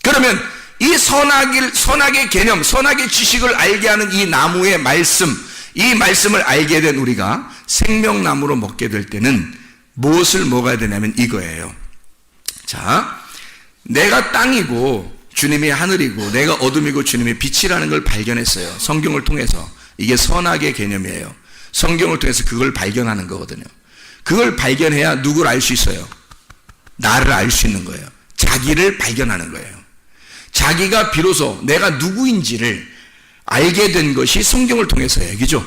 그러면 이 선악의 개념, 선악의 지식을 알게 하는 이 나무의 말씀, 이 말씀을 알게 된 우리가 생명나무로 먹게 될 때는 무엇을 먹어야 되냐면 이거예요. 자, 내가 땅이고 주님이 하늘이고 내가 어둠이고 주님이 빛이라는 걸 발견했어요. 성경을 통해서. 이게 선악의 개념이에요. 성경을 통해서 그걸 발견하는 거거든요. 그걸 발견해야 누구를 알 수 있어요? 나를 알 수 있는 거예요. 자기를 발견하는 거예요. 자기가 비로소 내가 누구인지를 알게 된 것이 성경을 통해서예요. 그죠?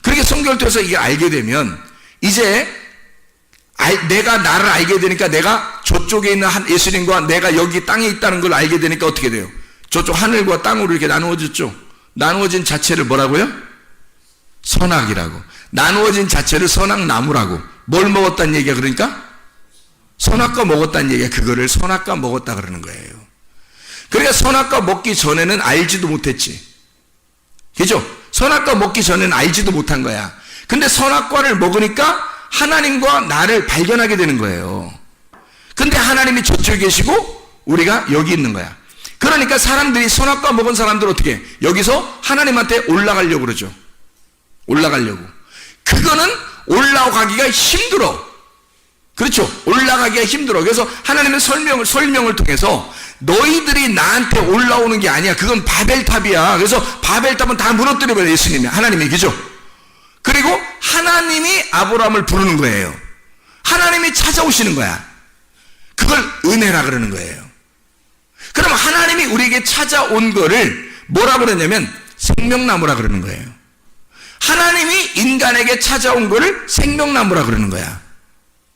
그렇게 성경을 통해서 이게 알게 되면 이제 내가 나를 알게 되니까, 내가 저쪽에 있는 예수님과 내가 여기 땅에 있다는 걸 알게 되니까 어떻게 돼요? 저쪽 하늘과 땅으로 이렇게 나누어졌죠. 나누어진 자체를 뭐라고요? 선악이라고. 나누어진 자체를 선악나무라고. 뭘 먹었다는 얘기야? 그러니까 선악과 먹었다는 얘기야. 그거를 선악과 먹었다 그러는 거예요. 그러니까 선악과 먹기 전에는 알지도 못했지. 그죠? 선악과 먹기 전에는 알지도 못한 거야. 근데 선악과를 먹으니까 하나님과 나를 발견하게 되는 거예요. 근데 하나님이 저쪽에 계시고 우리가 여기 있는 거야. 그러니까 사람들이, 선악과 먹은 사람들 어떻게 해? 여기서 하나님한테 올라가려고 그러죠. 올라가려고. 그거는 올라가기가 힘들어. 그렇죠? 올라가기가 힘들어. 그래서 하나님은 설명을 통해서 너희들이 나한테 올라오는 게 아니야. 그건 바벨탑이야. 그래서 바벨탑은 다 무너뜨려버려, 예수님이. 하나님이. 그죠? 그리고 하나님이 아브라함을 부르는 거예요. 하나님이 찾아오시는 거야. 그걸 은혜라 그러는 거예요. 그럼 하나님이 우리에게 찾아온 거를 뭐라고 그러냐면 생명나무라 그러는 거예요. 하나님이 인간에게 찾아온 거를 생명나무라 그러는 거야.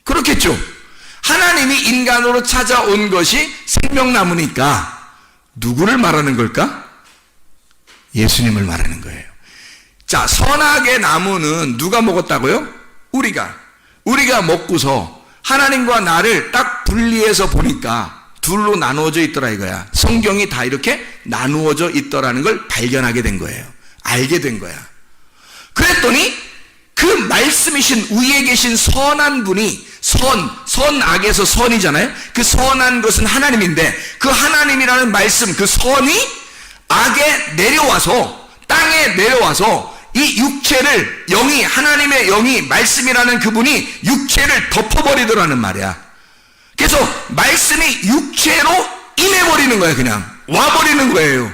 그렇겠죠? 하나님이 인간으로 찾아온 것이 생명나무니까 누구를 말하는 걸까? 예수님을 말하는 거예요. 자, 선악의 나무는 누가 먹었다고요? 우리가 먹고서 하나님과 나를 딱 분리해서 보니까 둘로 나누어져 있더라 이거야. 성경이 다 이렇게 나누어져 있더라는 걸 발견하게 된 거예요. 알게 된 거야. 그랬더니 그 말씀이신 위에 계신 선한 분이, 선악에서 선이잖아요. 그 선한 것은 하나님인데 그 하나님이라는 말씀, 그 선이 악에 내려와서, 땅에 내려와서 이 육체를, 영이, 하나님의 영이, 말씀이라는 그분이 육체를 덮어버리더라는 말이야. 그래서 말씀이 육체로 임해버리는 거예요. 그냥 와버리는 거예요.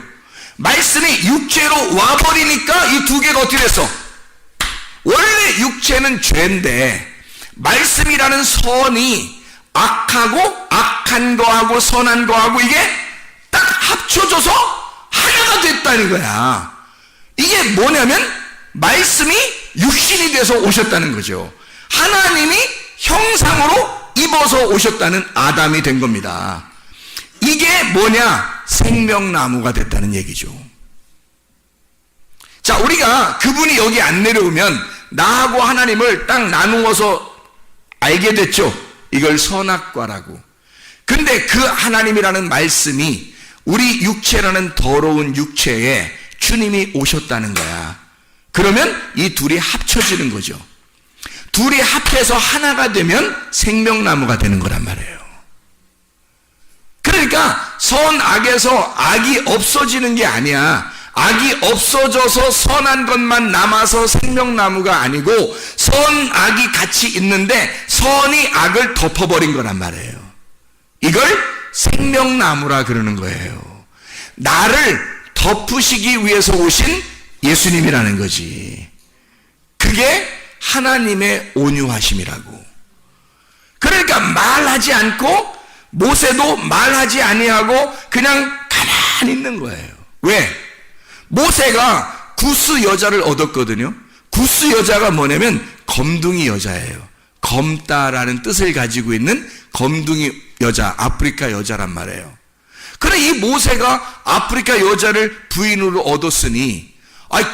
말씀이 육체로 와버리니까 이 두 개가 어떻게 됐어? 원래 육체는 죄인데 말씀이라는 선이 악하고, 악한 거하고 선한 거하고 이게 딱 합쳐져서 하나가 됐다는 거야. 이게 뭐냐면 말씀이 육신이 돼서 오셨다는 거죠. 하나님이 형상으로 입어서 오셨다는 아담이 된 겁니다. 이게 뭐냐? 생명나무가 됐다는 얘기죠. 자, 우리가 그분이 여기 안 내려오면 나하고 하나님을 딱 나누어서 알게 됐죠. 이걸 선악과라고. 근데 그 하나님이라는 말씀이 우리 육체라는 더러운 육체에 주님이 오셨다는 거야. 그러면 이 둘이 합쳐지는 거죠. 둘이 합해서 하나가 되면 생명나무가 되는 거란 말이에요. 그러니까 선악에서 악이 없어지는 게 아니야. 악이 없어져서 선한 것만 남아서 생명나무가 아니고 선악이 같이 있는데 선이 악을 덮어버린 거란 말이에요. 이걸 생명나무라 그러는 거예요. 나를 덮으시기 위해서 오신 예수님이라는 거지. 그게 하나님의 온유하심이라고. 그러니까 말하지 않고 모세도 말하지 아니하고 그냥 가만히 있는 거예요. 왜? 모세가 구스 여자를 얻었거든요. 구스 여자가 뭐냐면 검둥이 여자예요. 검다라는 뜻을 가지고 있는 검둥이 여자, 아프리카 여자란 말이에요. 그래 이 모세가 아프리카 여자를 부인으로 얻었으니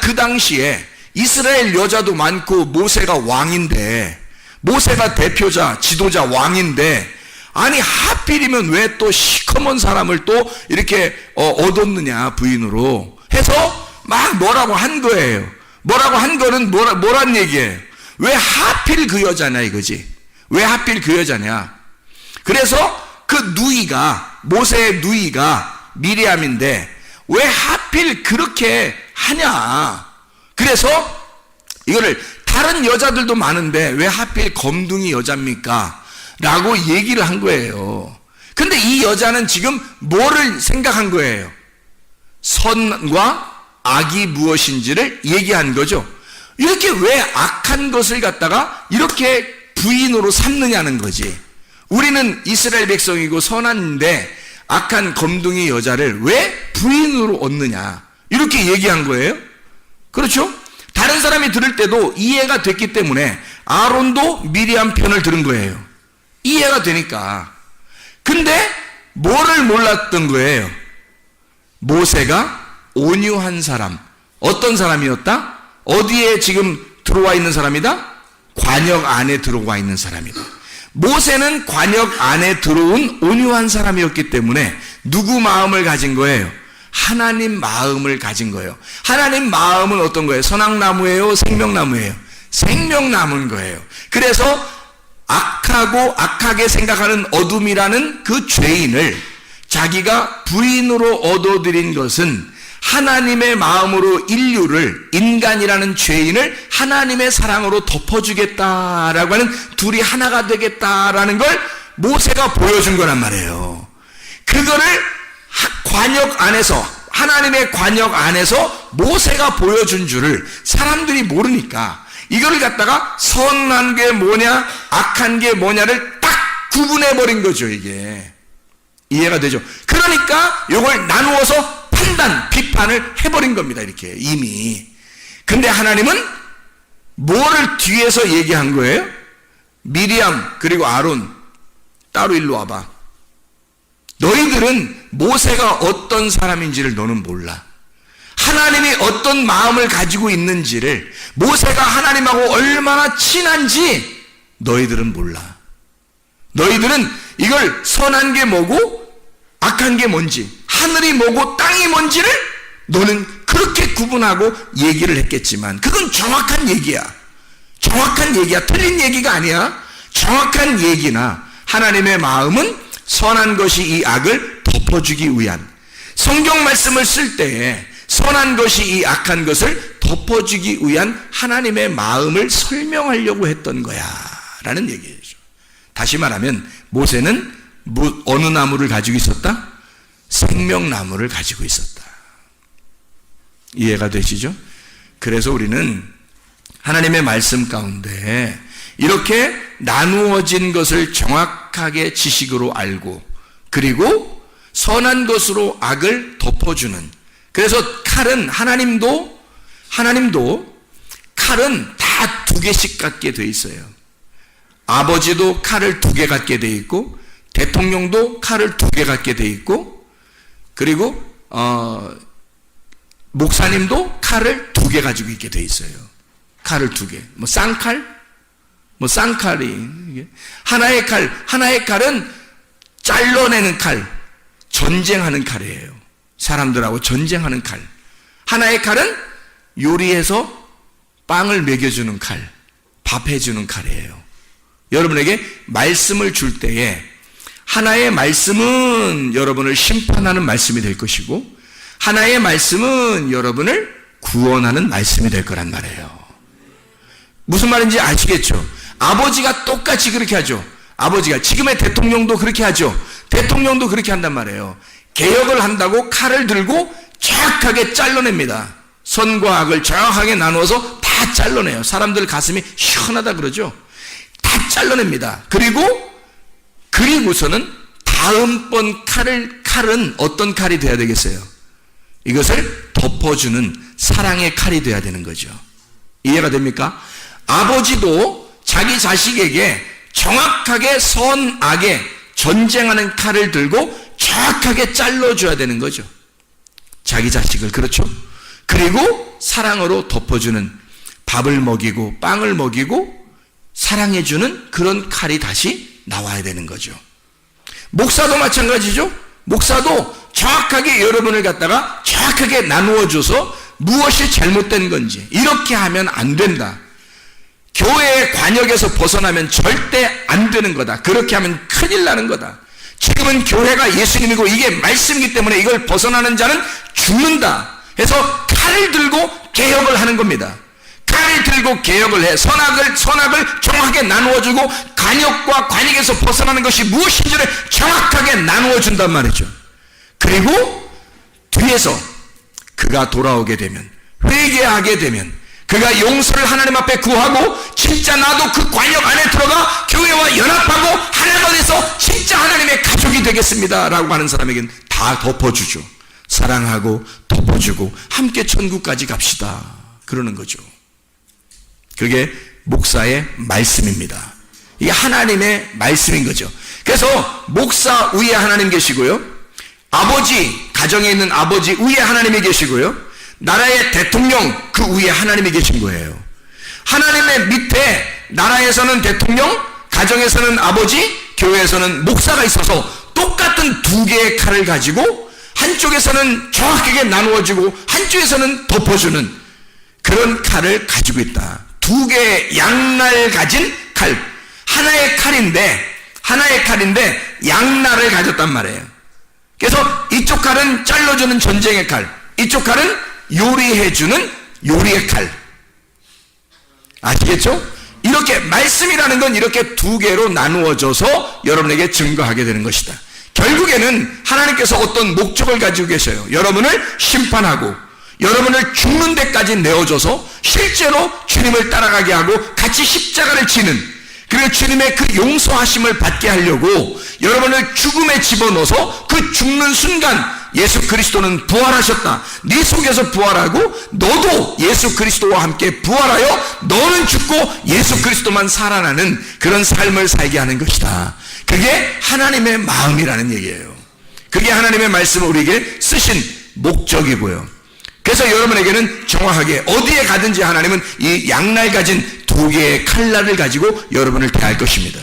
그 당시에 이스라엘 여자도 많고 모세가 왕인데, 모세가 대표자, 지도자, 왕인데 아니 하필이면 왜 또 시커먼 사람을 또 이렇게 얻었느냐 부인으로 해서 막 뭐라고 한 거예요. 뭐라고 한 거는 뭐란 얘기예요. 왜 하필 그 여자냐 이거지. 왜 하필 그 여자냐. 그래서 그 누이가, 모세의 누이가 미리암인데 왜 하필 그렇게 하냐. 그래서 이거를 다른 여자들도 많은데 왜 하필 검둥이 여자입니까? 라고 얘기를 한 거예요. 근데 이 여자는 지금 뭐를 생각한 거예요? 선과 악이 무엇인지를 얘기한 거죠. 이렇게 왜 악한 것을 갖다가 이렇게 부인으로 삼느냐는 거지. 우리는 이스라엘 백성이고 선한데 악한 검둥이 여자를 왜 부인으로 얻느냐 이렇게 얘기한 거예요. 그렇죠? 다른 사람이 들을 때도 이해가 됐기 때문에 아론도 미리암 편을 들은 거예요. 이해가 되니까. 근데 뭐를 몰랐던 거예요? 모세가 온유한 사람. 어떤 사람이었다? 어디에 지금 들어와 있는 사람이다? 관역 안에 들어와 있는 사람이다. 모세는 관역 안에 들어온 온유한 사람이었기 때문에 누구 마음을 가진 거예요? 하나님 마음을 가진 거예요. 하나님 마음은 어떤 거예요? 선악나무예요? 생명나무예요? 생명나무인 거예요. 그래서 악하고 악하게 생각하는 어둠이라는 그 죄인을 자기가 부인으로 얻어들인 것은 하나님의 마음으로 인류를, 인간이라는 죄인을 하나님의 사랑으로 덮어주겠다라고 하는, 둘이 하나가 되겠다라는 걸 모세가 보여준 거란 말이에요. 그거를 관역 안에서, 하나님의 관역 안에서 모세가 보여준 줄을 사람들이 모르니까 이걸 갖다가 선한 게 뭐냐 악한 게 뭐냐를 딱 구분해버린 거죠. 이게 이해가 되죠? 그러니까 이걸 나누어서 판단, 비판을 해버린 겁니다. 이렇게 이미. 근데 하나님은 뭐를 뒤에서 얘기한 거예요? 미리암 그리고 아론 따로 일로 와봐. 너희들은 모세가 어떤 사람인지를 너는 몰라. 하나님이 어떤 마음을 가지고 있는지를, 모세가 하나님하고 얼마나 친한지 너희들은 몰라. 너희들은 이걸 선한 게 뭐고 악한 게 뭔지, 하늘이 뭐고 땅이 뭔지를 너는 그렇게 구분하고 얘기를 했겠지만 그건 정확한 얘기야. 정확한 얘기야. 틀린 얘기가 아니야. 정확한 얘기나 하나님의 마음은 선한 것이 이 악을 덮어주기 위한, 성경 말씀을 쓸 때에 선한 것이 이 악한 것을 덮어주기 위한 하나님의 마음을 설명하려고 했던 거야 라는 얘기죠. 다시 말하면 모세는 어느 나무를 가지고 있었다? 생명나무를 가지고 있었다. 이해가 되시죠? 그래서 우리는 하나님의 말씀 가운데 이렇게 나누어진 것을 정확하게 지식으로 알고, 그리고 선한 것으로 악을 덮어주는, 그래서 칼은 하나님도 칼은 다 두 개씩 갖게 돼 있어요. 아버지도 칼을 2개 갖게 돼 있고, 대통령도 칼을 2개 갖게 돼 있고, 그리고 목사님도 칼을 2개 가지고 있게 돼 있어요. 칼을 2개. 쌍칼이 하나의 칼은 잘라내는 칼, 전쟁하는 칼이에요. 사람들하고 전쟁하는 칼. 하나의 칼은 요리해서 빵을 먹여주는 칼, 밥 해주는 칼이에요. 여러분에게 말씀을 줄 때에 하나의 말씀은 여러분을 심판하는 말씀이 될 것이고 하나의 말씀은 여러분을 구원하는 말씀이 될 거란 말이에요. 무슨 말인지 아시겠죠? 아버지가 똑같이 그렇게 하죠. 아버지가 지금의 대통령도 그렇게 하죠. 대통령도 그렇게 한단 말이에요. 개혁을 한다고 칼을 들고 정확하게 잘라냅니다. 선과 악을 정확하게 나누어서 다 잘라내요. 사람들 가슴이 시원하다 그러죠. 다 잘라냅니다. 그리고서는 다음번 칼은 어떤 칼이 돼야 되겠어요? 이것을 덮어주는 사랑의 칼이 돼야 되는 거죠. 이해가 됩니까? 아버지도 자기 자식에게 정확하게 선악에 전쟁하는 칼을 들고 정확하게 잘라줘야 되는 거죠. 자기 자식을. 그렇죠? 그리고 사랑으로 덮어주는, 밥을 먹이고 빵을 먹이고 사랑해주는 그런 칼이 다시 나와야 되는 거죠. 목사도 마찬가지죠. 목사도 정확하게 여러분을 갖다가 정확하게 나누어줘서 무엇이 잘못된 건지, 이렇게 하면 안 된다, 교회의 관역에서 벗어나면 절대 안 되는 거다, 그렇게 하면 큰일 나는 거다, 지금은 교회가 예수님이고 이게 말씀이기 때문에 이걸 벗어나는 자는 죽는다 해서 칼을 들고 개혁을 하는 겁니다. 칼을 들고 개혁을 해 선악을 정확하게 나누어주고 관역과 관역에서 벗어나는 것이 무엇인지를 정확하게 나누어준단 말이죠. 그리고 뒤에서 그가 돌아오게 되면, 회개하게 되면, 그가 용서를 하나님 앞에 구하고 진짜 나도 그 관역 안에 들어가 교회와 연합하고 하나가 돼서 진짜 하나님의 가족이 되겠습니다 라고 하는 사람에게는 다 덮어주죠. 사랑하고 덮어주고 함께 천국까지 갑시다 그러는 거죠. 그게 목사의 말씀입니다. 이게 하나님의 말씀인 거죠. 그래서 목사 위에 하나님 계시고요, 아버지, 가정에 있는 아버지 위에 하나님이 계시고요, 나라의 대통령 그 위에 하나님이 계신 거예요. 하나님의 밑에 나라에서는 대통령, 가정에서는 아버지, 교회에서는 목사가 있어서 똑같은 두 개의 칼을 가지고 한쪽에서는 정확하게 나누어주고 한쪽에서는 덮어주는 그런 칼을 가지고 있다. 두 개의 양날 가진 칼, 하나의 칼인데 양날을 가졌단 말이에요. 그래서 이쪽 칼은 잘라주는 전쟁의 칼, 이쪽 칼은 요리해주는 요리의 칼. 아시겠죠? 이렇게 말씀이라는 건 이렇게 두 개로 나누어져서 여러분에게 증거하게 되는 것이다. 결국에는 하나님께서 어떤 목적을 가지고 계셔요. 여러분을 심판하고 여러분을 죽는 데까지 내어줘서 실제로 주님을 따라가게 하고 같이 십자가를 지는, 그리고 주님의 그 용서하심을 받게 하려고 여러분을 죽음에 집어넣어서 그 죽는 순간 예수 그리스도는 부활하셨다, 네 속에서 부활하고 너도 예수 그리스도와 함께 부활하여 너는 죽고 예수 그리스도만 살아나는 그런 삶을 살게 하는 것이다. 그게 하나님의 마음이라는 얘기예요. 그게 하나님의 말씀을 우리에게 쓰신 목적이고요. 그래서 여러분에게는 정확하게 어디에 가든지 하나님은 이 양날 가진 두 개의 칼날을 가지고 여러분을 대할 것입니다.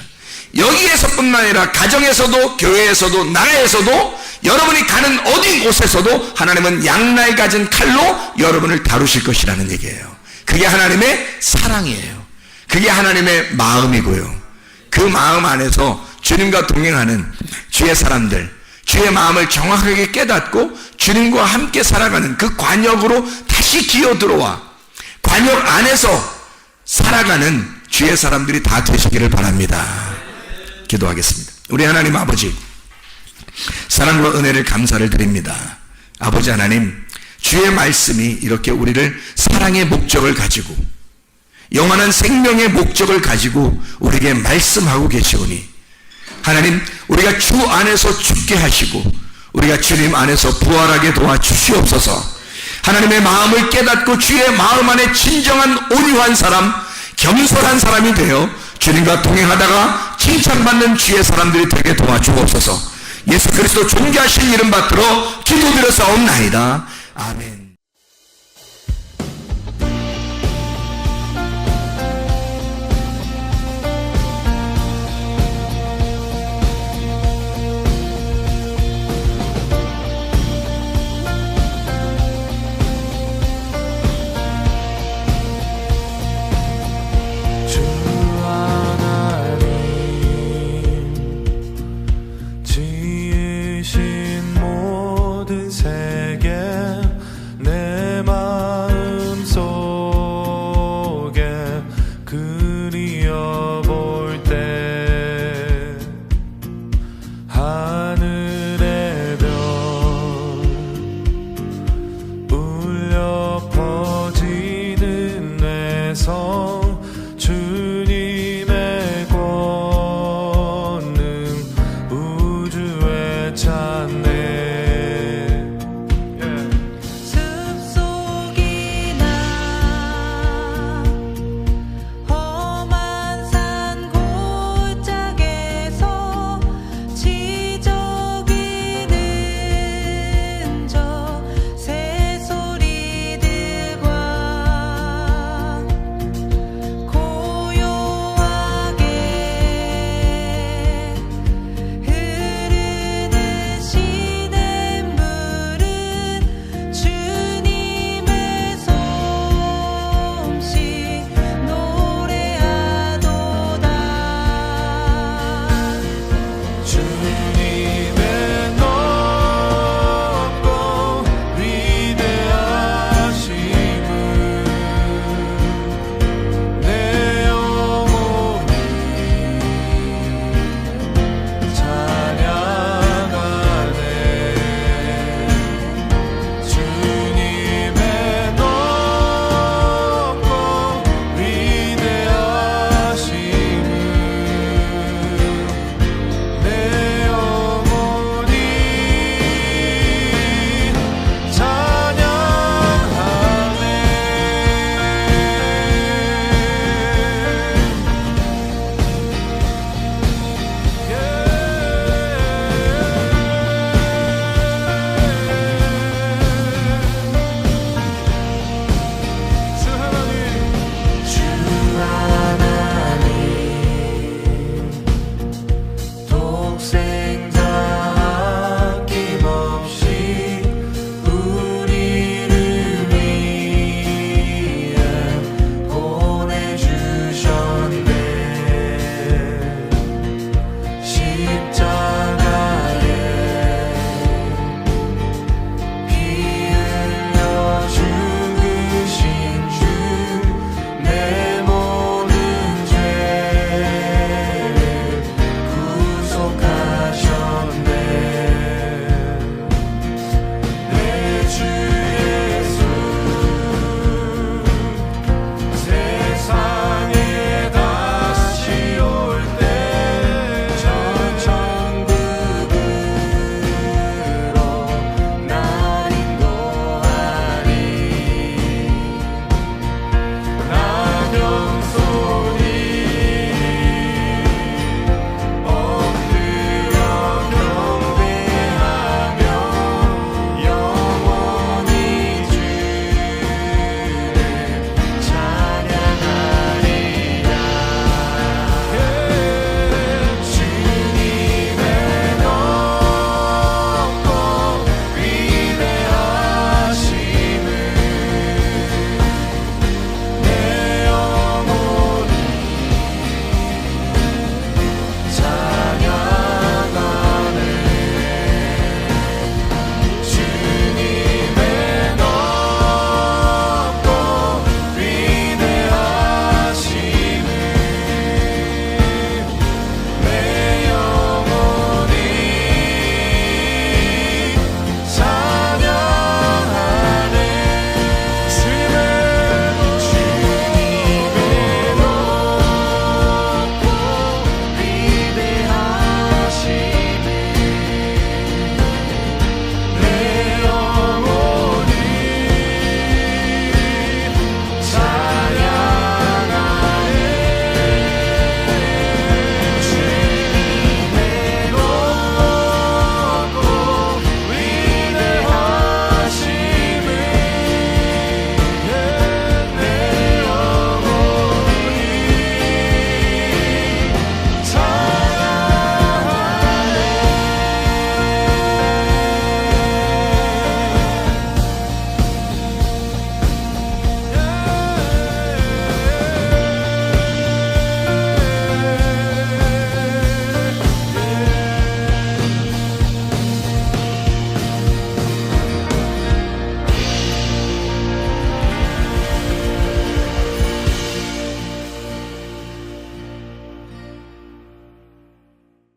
여기에서뿐만 아니라 가정에서도 교회에서도 나라에서도 여러분이 가는 어디 곳에서도 하나님은 양날 가진 칼로 여러분을 다루실 것이라는 얘기예요. 그게 하나님의 사랑이에요. 그게 하나님의 마음이고요. 그 마음 안에서 주님과 동행하는 주의 사람들, 주의 마음을 정확하게 깨닫고 주님과 함께 살아가는 그 관역으로 다시 기어 들어와 관역 안에서 살아가는 주의 사람들이 다 되시기를 바랍니다. 기도하겠습니다. 우리 하나님 아버지, 사랑과 은혜를 감사를 드립니다. 아버지 하나님, 주의 말씀이 이렇게 우리를 사랑의 목적을 가지고 영원한 생명의 목적을 가지고 우리에게 말씀하고 계시오니 하나님, 우리가 주 안에서 죽게 하시고 우리가 주님 안에서 부활하게 도와주시옵소서. 하나님의 마음을 깨닫고 주의 마음 안에 진정한 온유한 사람, 겸손한 사람이 되어 주님과 동행하다가 칭찬받는 주의 사람들이 되게 도와주옵소서. 예수 그리스도 존귀하신 이름 받들어 기도드렸사옵나이다. 아멘. 주 주여